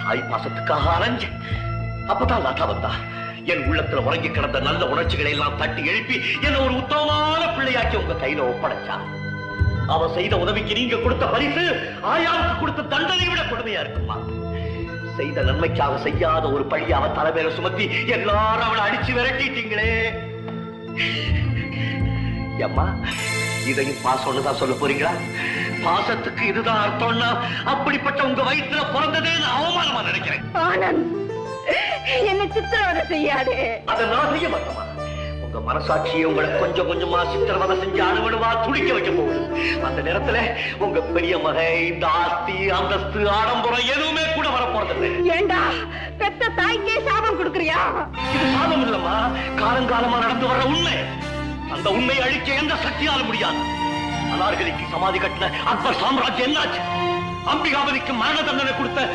தாய் பாசத்துக்காக அலைஞ்சு அப்பதான் லதா வந்தா. என் உள்ளத்துல உறங்கி கிடந்த நல்ல உணர்ச்சிகளை எல்லாம் தட்டி எழுப்பி என்ன ஒரு உத்தமமான பிள்ளையாக்கி உங்க கையில ஒப்படைச்சா. அவ செய்த உதவிக்கு நீங்க கொடுத்த பரிசு ஆயாவுக்கு கொடுத்த தண்டனை விட கொடுமையா இருக்குமா? செய்த நன்மைக்காக செய்யாத ஒரு பழி அவ தலைமையில சுமத்தி எல்லாரும் அவளை அடிச்சு விரட்டிட்டீங்களே. அம்மா, இதையும் பாசம்னு தான் சொல்ல போறீங்களா? பாசத்துக்கு இதுதான் அர்த்தம்னா அப்படிப்பட்ட உங்க வயிற்றுல பிறந்ததே நான் அவமானமா நினைக்கிறேன். ஆனந்த், என்ன சித்திரவதை செய்யாதே. அதை நான் செய்ய மாட்டேமா? உங்க மனசாட்சியை உங்களை கொஞ்சம் கொஞ்சமா சித்திரவதை செஞ்சு அணுவணுவா துடிக்க வைக்க போகுது. அந்த நேரத்துல உங்க பெரிய மகை இந்த ஆஸ்தி அந்தஸ்து ஆடம்பரம் எதுவுமே கூட வர போறது. ஏண்டா பெத்த தாய்க்கே சாபம் கொடுக்கறியா? இது சாபம் இல்லம்மா, காலங்காலமா நடந்து வர்ற உண்மை. அந்த உண்மையை அழிக்க எந்த சக்தியாலும் முடியாது. அனார்கலிக்கு சமாதி கட்டின அக்பர் சாம்ராஜ்யம் என்னாச்சு? அம்பிகாபதிக்கு மரண தண்டனை கொடுத்த